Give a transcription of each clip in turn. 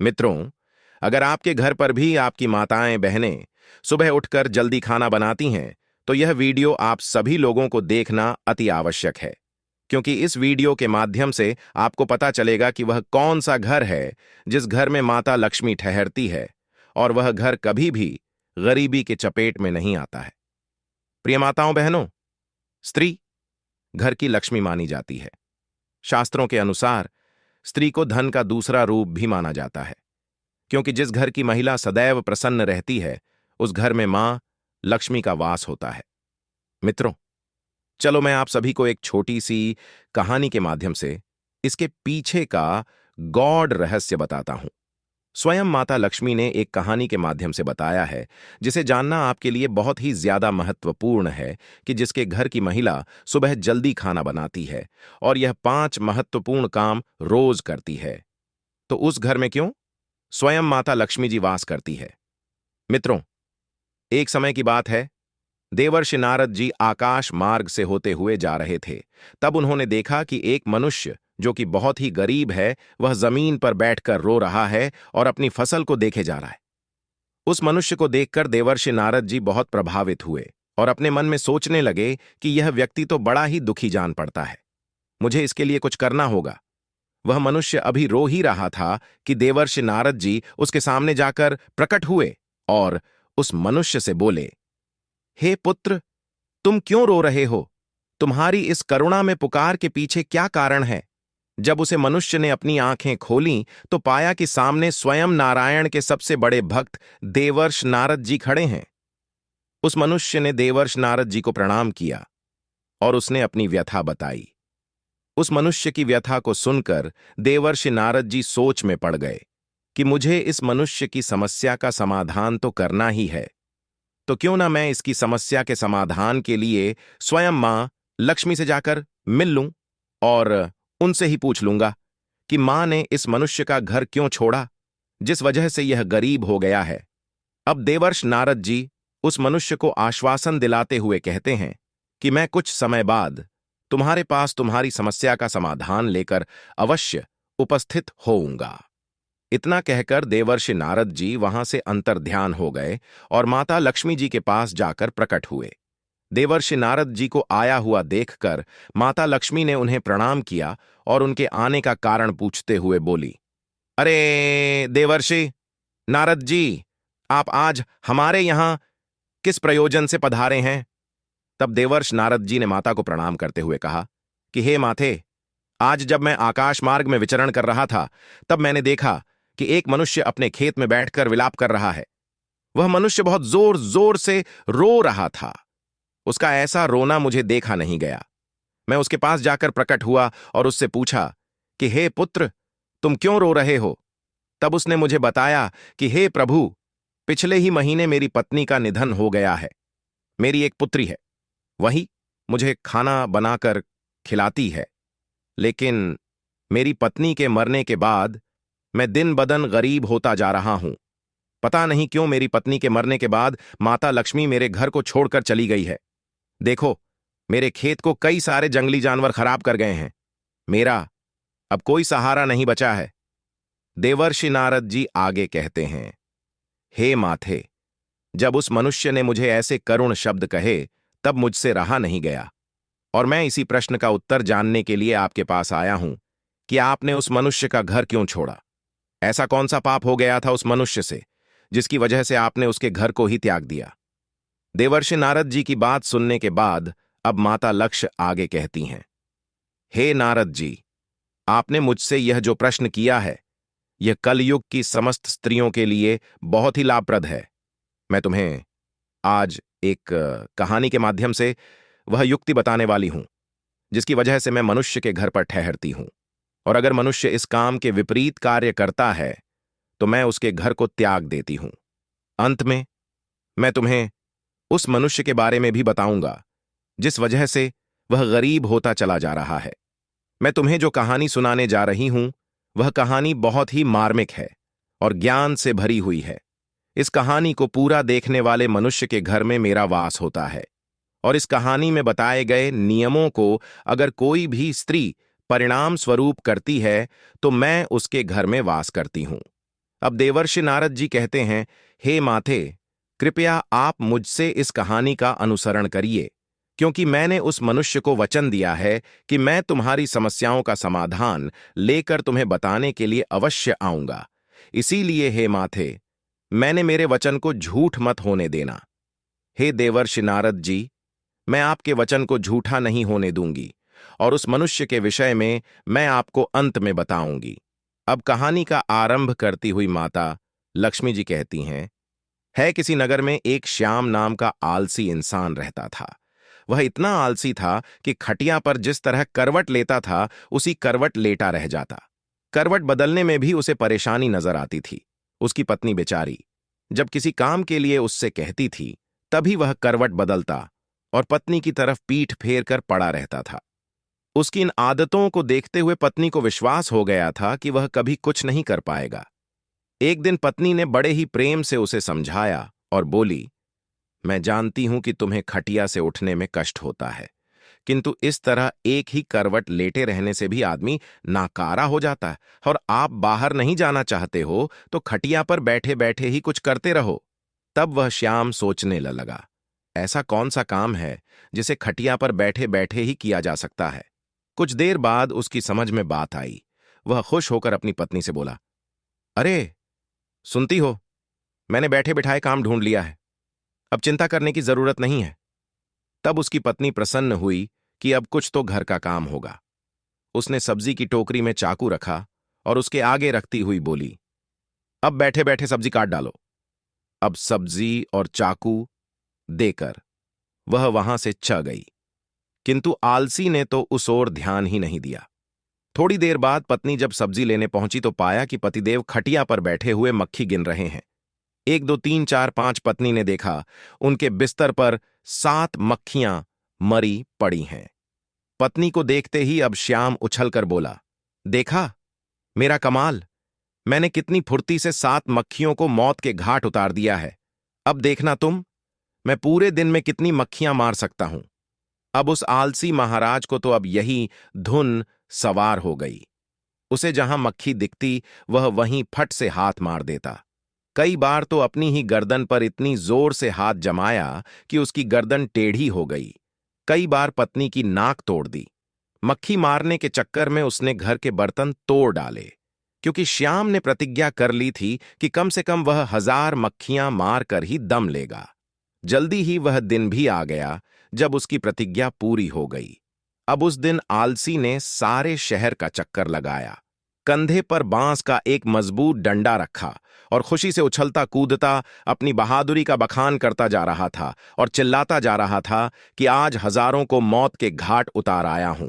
मित्रों, अगर आपके घर पर भी आपकी माताएं बहनें सुबह उठकर जल्दी खाना बनाती हैं, तो यह वीडियो आप सभी लोगों को देखना अति आवश्यक है, क्योंकि इस वीडियो के माध्यम से आपको पता चलेगा कि वह कौन सा घर है जिस घर में माता लक्ष्मी ठहरती है और वह घर कभी भी गरीबी के चपेट में नहीं आता है। प्रिय माताओं बहनों, स्त्री घर की लक्ष्मी मानी जाती है। शास्त्रों के अनुसार स्त्री को धन का दूसरा रूप भी माना जाता है, क्योंकि जिस घर की महिला सदैव प्रसन्न रहती है उस घर में मां लक्ष्मी का वास होता है। मित्रों, चलो मैं आप सभी को एक छोटी सी कहानी के माध्यम से इसके पीछे का गॉड रहस्य बताता हूं। स्वयं माता लक्ष्मी ने एक कहानी के माध्यम से बताया है, जिसे जानना आपके लिए बहुत ही ज्यादा महत्वपूर्ण है कि जिसके घर की महिला सुबह जल्दी खाना बनाती है और यह 5 महत्वपूर्ण काम रोज करती है, तो उस घर में क्यों स्वयं माता लक्ष्मी जी वास करती है। मित्रों, एक समय की बात है, देवर्षि नारद जी आकाश मार्ग से होते हुए जा रहे थे। तब उन्होंने देखा कि एक मनुष्य जो कि बहुत ही गरीब है, वह जमीन पर बैठकर रो रहा है और अपनी फसल को देखे जा रहा है। उस मनुष्य को देखकर देवर्षि नारद जी बहुत प्रभावित हुए और अपने मन में सोचने लगे कि यह व्यक्ति तो बड़ा ही दुखी जान पड़ता है, मुझे इसके लिए कुछ करना होगा। वह मनुष्य अभी रो ही रहा था कि देवर्षि नारद जी उसके सामने जाकर प्रकट हुए और उस मनुष्य से बोले, हे पुत्र, तुम क्यों रो रहे हो? तुम्हारी इस करुणा में पुकार के पीछे क्या कारण है? जब उसे मनुष्य ने अपनी आंखें खोलीं तो पाया कि सामने स्वयं नारायण के सबसे बड़े भक्त देवर्ष नारद जी खड़े हैं। उस मनुष्य ने देवर्ष नारद जी को प्रणाम किया और उसने अपनी व्यथा बताई। उस मनुष्य की व्यथा को सुनकर देवर्षि नारद जी सोच में पड़ गए कि मुझे इस मनुष्य की समस्या का समाधान तो करना ही है, तो क्यों ना मैं इसकी समस्या के समाधान के लिए स्वयं मां लक्ष्मी से जाकर मिल लूं और उनसे ही पूछ लूंगा कि मां ने इस मनुष्य का घर क्यों छोड़ा, जिस वजह से यह गरीब हो गया है। अब देवर्ष नारद जी उस मनुष्य को आश्वासन दिलाते हुए कहते हैं कि मैं कुछ समय बाद तुम्हारे पास तुम्हारी समस्या का समाधान लेकर अवश्य उपस्थित होऊंगा। इतना कहकर देवर्षि नारद जी वहां से अंतर्ध्यान हो गए और माता लक्ष्मी जी के पास जाकर प्रकट हुए। देवर्षि नारद जी को आया हुआ देखकर माता लक्ष्मी ने उन्हें प्रणाम किया और उनके आने का कारण पूछते हुए बोली, अरे देवर्षि नारद जी, आप आज हमारे यहां किस प्रयोजन से पधारे हैं? तब देवर्ष नारद जी ने माता को प्रणाम करते हुए कहा कि हे माते, आज जब मैं आकाश मार्ग में विचरण कर रहा था, तब मैंने देखा कि एक मनुष्य अपने खेत में बैठकर विलाप कर रहा है। वह मनुष्य बहुत जोर जोर से रो रहा था। उसका ऐसा रोना मुझे देखा नहीं गया। मैं उसके पास जाकर प्रकट हुआ और उससे पूछा कि हे पुत्र, तुम क्यों रो रहे हो? तब उसने मुझे बताया कि हे प्रभु, पिछले ही महीने मेरी पत्नी का निधन हो गया है। मेरी एक पुत्री है, वही मुझे खाना बनाकर खिलाती है, लेकिन मेरी पत्नी के मरने के बाद मैं दिन बदन गरीब होता जा रहा हूं। पता नहीं क्यों मेरी पत्नी के मरने के बाद माता लक्ष्मी मेरे घर को छोड़कर चली गई है। देखो, मेरे खेत को कई सारे जंगली जानवर खराब कर गए हैं। मेरा अब कोई सहारा नहीं बचा है। देवर्षि नारद जी आगे कहते हैं, हे माथे, जब उस मनुष्य ने मुझे ऐसे करुण शब्द कहे तब मुझसे रहा नहीं गया और मैं इसी प्रश्न का उत्तर जानने के लिए आपके पास आया हूं कि आपने उस मनुष्य का घर क्यों छोड़ा। ऐसा कौन सा पाप हो गया था उस मनुष्य से जिसकी वजह से आपने उसके घर को ही त्याग दिया? देवर्षि नारद जी की बात सुनने के बाद अब माता लक्ष्य आगे कहती हैं, हे नारद जी, आपने मुझसे यह जो प्रश्न किया है, यह कलयुग की समस्त स्त्रियों के लिए बहुत ही लाभप्रद है। मैं तुम्हें आज एक कहानी के माध्यम से वह युक्ति बताने वाली हूं जिसकी वजह से मैं मनुष्य के घर पर ठहरती हूं, और अगर मनुष्य इस काम के विपरीत कार्य करता है तो मैं उसके घर को त्याग देती हूं। अंत में मैं तुम्हें उस मनुष्य के बारे में भी बताऊंगा जिस वजह से वह गरीब होता चला जा रहा है। मैं तुम्हें जो कहानी सुनाने जा रही हूं वह कहानी बहुत ही मार्मिक है और ज्ञान से भरी हुई है। इस कहानी को पूरा देखने वाले मनुष्य के घर में मेरा वास होता है और इस कहानी में बताए गए नियमों को अगर कोई भी स्त्री परिणाम स्वरूप करती है तो मैं उसके घर में वास करती हूं। अब देवर्षि नारद जी कहते हैं, हे माथे, कृपया आप मुझसे इस कहानी का अनुसरण करिए, क्योंकि मैंने उस मनुष्य को वचन दिया है कि मैं तुम्हारी समस्याओं का समाधान लेकर तुम्हें बताने के लिए अवश्य आऊंगा। इसीलिए हे माथे, मैंने मेरे वचन को झूठ मत होने देना। हे देवर्षि नारद जी, मैं आपके वचन को झूठा नहीं होने दूंगी और उस मनुष्य के विषय में मैं आपको अंत में बताऊंगी। अब कहानी का आरंभ करती हुई माता लक्ष्मी जी कहती हैं, है किसी नगर में एक श्याम नाम का आलसी इंसान रहता था। वह इतना आलसी था कि खटिया पर जिस तरह करवट लेता था उसी करवट लेटा रह जाता। करवट बदलने में भी उसे परेशानी नजर आती थी। उसकी पत्नी बेचारी जब किसी काम के लिए उससे कहती थी, तभी वह करवट बदलता और पत्नी की तरफ पीठ फेर कर पड़ा रहता था। उसकी इन आदतों को देखते हुए पत्नी को विश्वास हो गया था कि वह कभी कुछ नहीं कर पाएगा। एक दिन पत्नी ने बड़े ही प्रेम से उसे समझाया और बोली, मैं जानती हूं कि तुम्हें खटिया से उठने में कष्ट होता है, किंतु इस तरह एक ही करवट लेटे रहने से भी आदमी नाकारा हो जाता है, और आप बाहर नहीं जाना चाहते हो तो खटिया पर बैठे बैठे ही कुछ करते रहो। तब वह श्याम सोचने लगा, ऐसा कौन सा काम है जिसे खटिया पर बैठे बैठे ही किया जा सकता है। कुछ देर बाद उसकी समझ में बात आई। वह खुश होकर अपनी पत्नी से बोला, अरे सुनती हो, मैंने बैठे बिठाए काम ढूंढ लिया है, अब चिंता करने की जरूरत नहीं है। तब उसकी पत्नी प्रसन्न हुई कि अब कुछ तो घर का काम होगा। उसने सब्जी की टोकरी में चाकू रखा और उसके आगे रखती हुई बोली, अब बैठे बैठे सब्जी काट डालो। अब सब्जी और चाकू देकर वह वहां से च गई, किंतु आलसी ने तो उस ओर ध्यान ही नहीं दिया। थोड़ी देर बाद पत्नी जब सब्जी लेने पहुंची तो पाया कि पतिदेव खटिया पर बैठे हुए मक्खी गिन रहे हैं। 1 2 3 4 5 पत्नी ने देखा, उनके बिस्तर पर 7 मक्खियां मरी पड़ी हैं। पत्नी को देखते ही अब श्याम उछलकर बोला, देखा मेरा कमाल, मैंने कितनी फुर्ती से 7 मक्खियों को मौत के घाट उतार दिया है। अब देखना तुम, मैं पूरे दिन में कितनी मक्खियां मार सकता हूं। अब उस आलसी महाराज को तो अब यही धुन सवार हो गई। उसे जहां मक्खी दिखती वह वहीं फट से हाथ मार देता। कई बार तो अपनी ही गर्दन पर इतनी जोर से हाथ जमाया कि उसकी गर्दन टेढ़ी हो गई। कई बार पत्नी की नाक तोड़ दी। मक्खी मारने के चक्कर में उसने घर के बर्तन तोड़ डाले, क्योंकि श्याम ने प्रतिज्ञा कर ली थी कि कम से कम वह 1000 मक्खियां मार कर ही दम लेगा। जल्दी ही वह दिन भी आ गया जब उसकी प्रतिज्ञा पूरी हो गई। अब उस दिन आलसी ने सारे शहर का चक्कर लगाया। कंधे पर बांस का एक मजबूत डंडा रखा और खुशी से उछलता कूदता अपनी बहादुरी का बखान करता जा रहा था और चिल्लाता जा रहा था कि आज हजारों को मौत के घाट उतार आया हूं।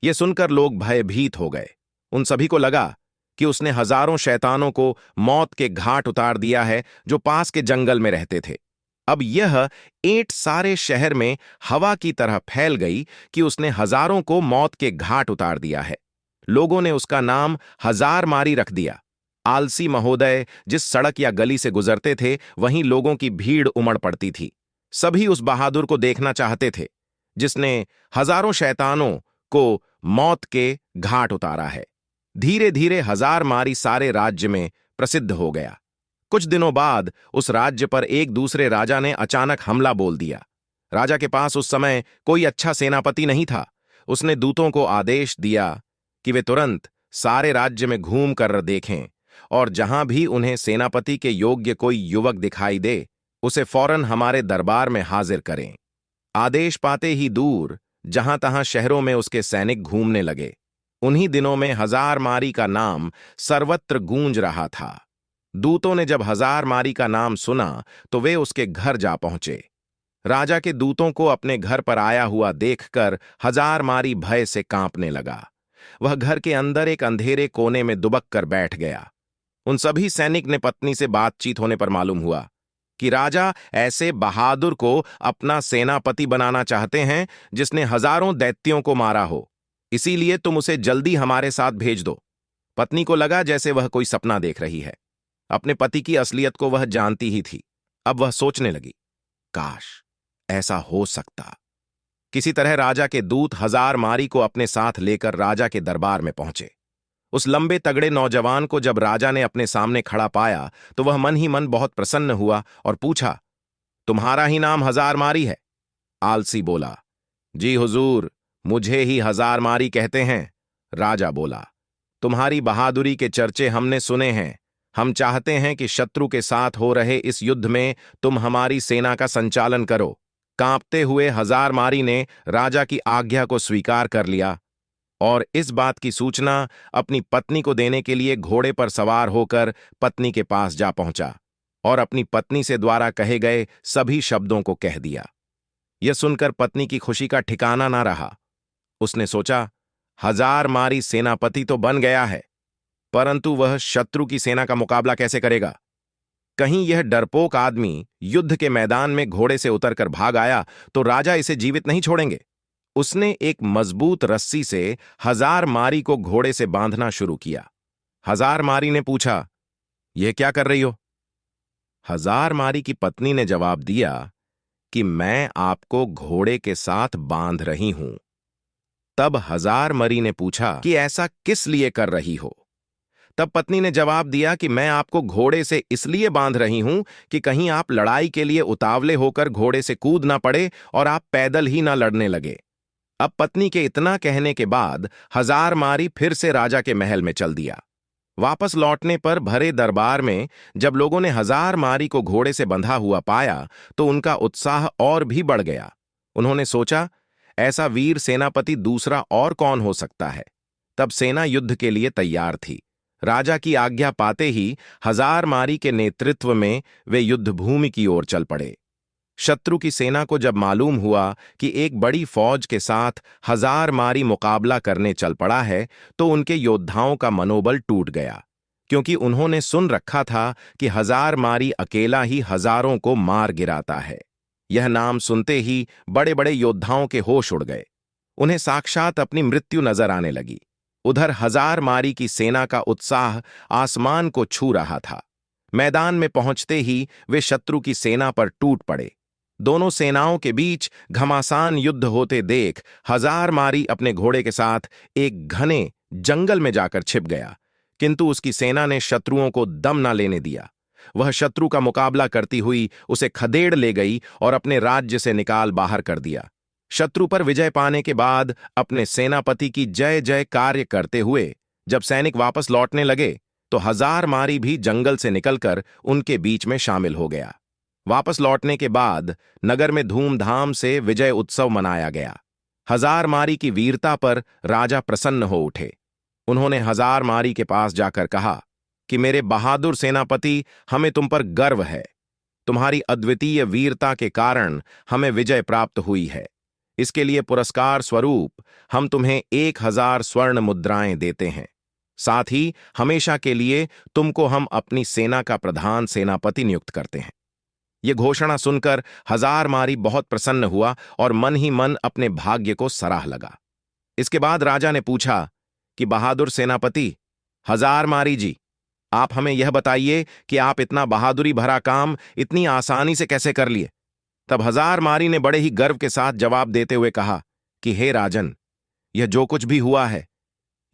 यह सुनकर लोग भयभीत हो गए। उन सभी को लगा कि उसने हजारों शैतानों को मौत के घाट उतार दिया है जो पास के जंगल में रहते थे। अब यह ऐंठ सारे शहर में हवा की तरह फैल गई कि उसने हजारों को मौत के घाट उतार दिया है। लोगों ने उसका नाम हजारमारी रख दिया। आलसी महोदय जिस सड़क या गली से गुजरते थे वहीं लोगों की भीड़ उमड़ पड़ती थी। सभी उस बहादुर को देखना चाहते थे जिसने हजारों शैतानों को मौत के घाट उतारा है। धीरे धीरे हजारमारी सारे राज्य में प्रसिद्ध हो गया। कुछ दिनों बाद उस राज्य पर एक दूसरे राजा ने अचानक हमला बोल दिया। राजा के पास उस समय कोई अच्छा सेनापति नहीं था। उसने दूतों को आदेश दिया कि वे तुरंत सारे राज्य में घूम कर देखें और जहां भी उन्हें सेनापति के योग्य कोई युवक दिखाई दे उसे फौरन हमारे दरबार में हाजिर करें। आदेश पाते ही दूर जहां तहां शहरों में उसके सैनिक घूमने लगे। उन्हीं दिनों में हजारमारी का नाम सर्वत्र गूंज रहा था। दूतों ने जब हजारमारी का नाम सुना तो वे उसके घर जा पहुंचे। राजा के दूतों को अपने घर पर आया हुआ देखकर हजारमारी भय से कांपने लगा। वह घर के अंदर एक अंधेरे कोने में दुबक कर बैठ गया। उन सभी सैनिक ने पत्नी से बातचीत होने पर मालूम हुआ कि राजा ऐसे बहादुर को अपना सेनापति बनाना चाहते हैं जिसने हजारों दैत्यों को मारा हो। इसीलिए तुम उसे जल्दी हमारे साथ भेज दो। पत्नी को लगा जैसे वह कोई सपना देख रही है। अपने पति की असलियत को वह जानती ही थी। अब वह सोचने लगी, काश ऐसा हो सकता। किसी तरह राजा के दूत हजारमारी को अपने साथ लेकर राजा के दरबार में पहुंचे। उस लंबे तगड़े नौजवान को जब राजा ने अपने सामने खड़ा पाया तो वह मन ही मन बहुत प्रसन्न हुआ और पूछा, तुम्हारा ही नाम हजारमारी है? आलसी बोला, जी हुजूर, मुझे ही हजारमारी कहते हैं। राजा बोला, तुम्हारी बहादुरी के चर्चे हमने सुने हैं। हम चाहते हैं कि शत्रु के साथ हो रहे इस युद्ध में तुम हमारी सेना का संचालन करो। कांपते हुए हजारमारी ने राजा की आज्ञा को स्वीकार कर लिया और इस बात की सूचना अपनी पत्नी को देने के लिए घोड़े पर सवार होकर पत्नी के पास जा पहुंचा और अपनी पत्नी से द्वारा कहे गए सभी शब्दों को कह दिया। यह सुनकर पत्नी की खुशी का ठिकाना ना रहा। उसने सोचा, हजारमारी सेनापति तो बन गया है, परंतु वह शत्रु की सेना का मुकाबला कैसे करेगा? कहीं यह डरपोक आदमी युद्ध के मैदान में घोड़े से उतरकर भाग आया तो राजा इसे जीवित नहीं छोड़ेंगे। उसने एक मजबूत रस्सी से हजारमारी को घोड़े से बांधना शुरू किया। हजारमारी ने पूछा, यह क्या कर रही हो? हजारमारी की पत्नी ने जवाब दिया कि मैं आपको घोड़े के साथ बांध रही हूं। तब हजारमारी ने पूछा कि ऐसा किस लिए कर रही हो? तब पत्नी ने जवाब दिया कि मैं आपको घोड़े से इसलिए बांध रही हूं कि कहीं आप लड़ाई के लिए उतावले होकर घोड़े से कूद ना पड़े और आप पैदल ही ना लड़ने लगे। अब पत्नी के इतना कहने के बाद हजारमारी फिर से राजा के महल में चल दिया। वापस लौटने पर भरे दरबार में जब लोगों ने हजारमारी को घोड़े से बंधा हुआ पाया तो उनका उत्साह और भी बढ़ गया। उन्होंने सोचा, ऐसा वीर सेनापति दूसरा और कौन हो सकता है? तब सेना युद्ध के लिए तैयार थी। राजा की आज्ञा पाते ही हजारमारी के नेतृत्व में वे युद्ध भूमि की ओर चल पड़े। शत्रु की सेना को जब मालूम हुआ कि एक बड़ी फौज के साथ हजारमारी मुकाबला करने चल पड़ा है तो उनके योद्धाओं का मनोबल टूट गया, क्योंकि उन्होंने सुन रखा था कि हजारमारी अकेला ही हजारों को मार गिराता है। यह नाम सुनते ही बड़े बड़े योद्धाओं के होश उड़ गए। उन्हें साक्षात अपनी मृत्यु नजर आने लगी। उधर हजारमारी की सेना का उत्साह आसमान को छू रहा था। मैदान में पहुंचते ही वे शत्रु की सेना पर टूट पड़े। दोनों सेनाओं के बीच घमासान युद्ध होते देख हजारमारी अपने घोड़े के साथ एक घने जंगल में जाकर छिप गया, किंतु उसकी सेना ने शत्रुओं को दम न लेने दिया। वह शत्रु का मुकाबला करती हुई उसे खदेड़ ले गई और अपने राज्य से निकाल बाहर कर दिया। शत्रु पर विजय पाने के बाद अपने सेनापति की जय जय कार्य करते हुए जब सैनिक वापस लौटने लगे तो हजारमारी भी जंगल से निकलकर उनके बीच में शामिल हो गया। वापस लौटने के बाद नगर में धूमधाम से विजय उत्सव मनाया गया। हजारमारी की वीरता पर राजा प्रसन्न हो उठे। उन्होंने हजारमारी के पास जाकर कहा कि मेरे बहादुर सेनापति, हमें तुम पर गर्व है। तुम्हारी अद्वितीय वीरता के कारण हमें विजय प्राप्त हुई है। इसके लिए पुरस्कार स्वरूप हम तुम्हें 1000 स्वर्ण मुद्राएं देते हैं। साथ ही हमेशा के लिए तुमको हम अपनी सेना का प्रधान सेनापति नियुक्त करते हैं। यह घोषणा सुनकर हजारमारी बहुत प्रसन्न हुआ और मन ही मन अपने भाग्य को सराह लगा। इसके बाद राजा ने पूछा कि बहादुर सेनापति हजारमारी जी, आप हमें यह बताइए कि आप इतना बहादुरी भरा काम इतनी आसानी से कैसे कर लिए? तब हजारमारी ने बड़े ही गर्व के साथ जवाब देते हुए कहा कि हे राजन, यह जो कुछ भी हुआ है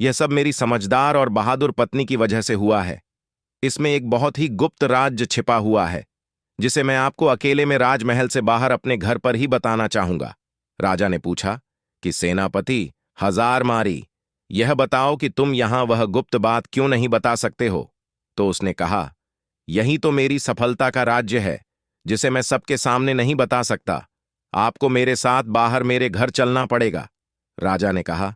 यह सब मेरी समझदार और बहादुर पत्नी की वजह से हुआ है। इसमें एक बहुत ही गुप्त राज छिपा हुआ है जिसे मैं आपको अकेले में राजमहल से बाहर अपने घर पर ही बताना चाहूंगा। राजा ने पूछा कि सेनापति हजारमारी, यह बताओ कि तुम यहां वह गुप्त बात क्यों नहीं बता सकते हो? तो उसने कहा, यही तो मेरी सफलता का राज्य है जिसे मैं सबके सामने नहीं बता सकता। आपको मेरे साथ बाहर मेरे घर चलना पड़ेगा। राजा ने कहा,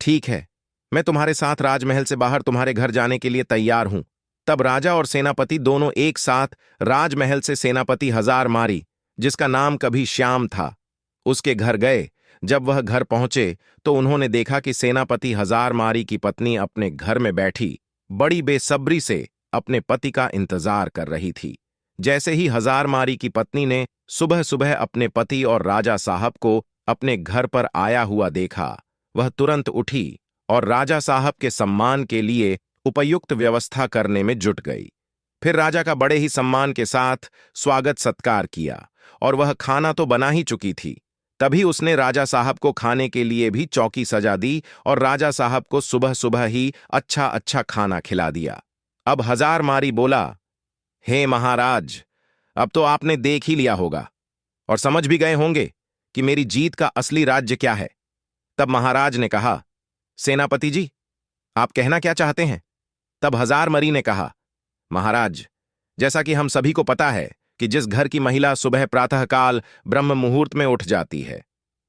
ठीक है, मैं तुम्हारे साथ राजमहल से बाहर तुम्हारे घर जाने के लिए तैयार हूं। तब राजा और सेनापति दोनों एक साथ राजमहल से सेनापति हजारमारी, जिसका नाम कभी श्याम था, उसके घर गए। जब वह घर पहुंचे तो उन्होंने देखा कि सेनापति हजारमारी की पत्नी अपने घर में बैठी बड़ी बेसब्री से अपने पति का इंतजार कर रही थी। जैसे ही हजारमारी की पत्नी ने सुबह सुबह अपने पति और राजा साहब को अपने घर पर आया हुआ देखा, वह तुरंत उठी और राजा साहब के सम्मान के लिए उपयुक्त व्यवस्था करने में जुट गई। फिर राजा का बड़े ही सम्मान के साथ स्वागत सत्कार किया और वह खाना तो बना ही चुकी थी, तभी उसने राजा साहब को खाने के लिए भी चौकी सजा दी और राजा साहब को सुबह सुबह ही अच्छा अच्छा खाना खिला दिया। अब हजारमारी बोला, हे महाराज, अब तो आपने देख ही लिया होगा और समझ भी गए होंगे कि मेरी जीत का असली राज्य क्या है। तब महाराज ने कहा, सेनापति जी, आप कहना क्या चाहते हैं? तब हजारमरी ने कहा, महाराज, जैसा कि हम सभी को पता है कि जिस घर की महिला सुबह प्रातःकाल ब्रह्म मुहूर्त में उठ जाती है,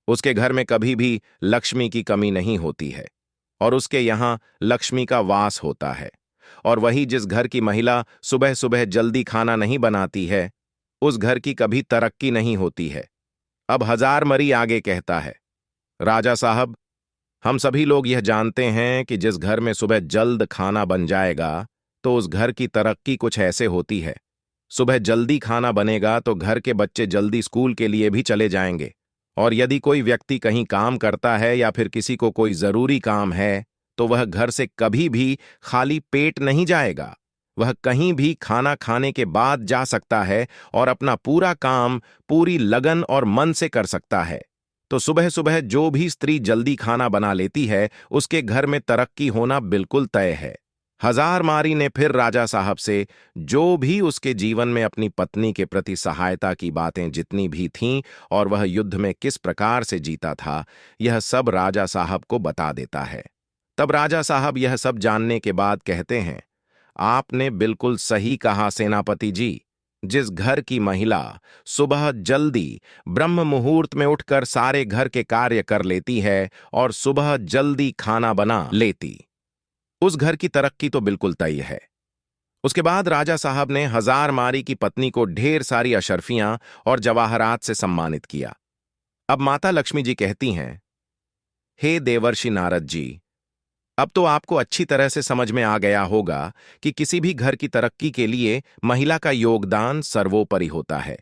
उसके घर में कभी भी लक्ष्मी की कमी नहीं होती है और उसके यहां लक्ष्मी का वास होता है। और वही जिस घर की महिला सुबह सुबह जल्दी खाना नहीं बनाती है, उस घर की कभी तरक्की नहीं होती है। अब हजारमरी आगे कहता है, राजा साहब, हम सभी लोग यह जानते हैं कि जिस घर में सुबह जल्द खाना बन जाएगा तो उस घर की तरक्की कुछ ऐसे होती है। सुबह जल्दी खाना बनेगा तो घर के बच्चे जल्दी स्कूल के लिए भी चले जाएंगे, और यदि कोई व्यक्ति कहीं काम करता है या फिर किसी को कोई जरूरी काम है तो वह घर से कभी भी खाली पेट नहीं जाएगा। वह कहीं भी खाना खाने के बाद जा सकता है और अपना पूरा काम पूरी लगन और मन से कर सकता है। तो सुबह सुबह जो भी स्त्री जल्दी खाना बना लेती है, उसके घर में तरक्की होना बिल्कुल तय है। हजारमारी ने फिर राजा साहब से जो भी उसके जीवन में अपनी पत्नी के प्रति सहायता की बातें जितनी भी थीं और वह युद्ध में किस प्रकार से जीता था, यह सब राजा साहब को बता देता है। तब राजा साहब यह सब जानने के बाद कहते हैं, आपने बिल्कुल सही कहा सेनापति जी। जिस घर की महिला सुबह जल्दी ब्रह्म मुहूर्त में उठकर सारे घर के कार्य कर लेती है और सुबह जल्दी खाना बना लेती, उस घर की तरक्की तो बिल्कुल तय है। उसके बाद राजा साहब ने हजारमारी की पत्नी को ढेर सारी अशर्फियां और जवाहरात से सम्मानित किया। अब माता लक्ष्मी जी कहती हैं, हे देवर्षि नारद जी, अब तो आपको अच्छी तरह से समझ में आ गया होगा कि किसी भी घर की तरक्की के लिए महिला का योगदान सर्वोपरि होता है।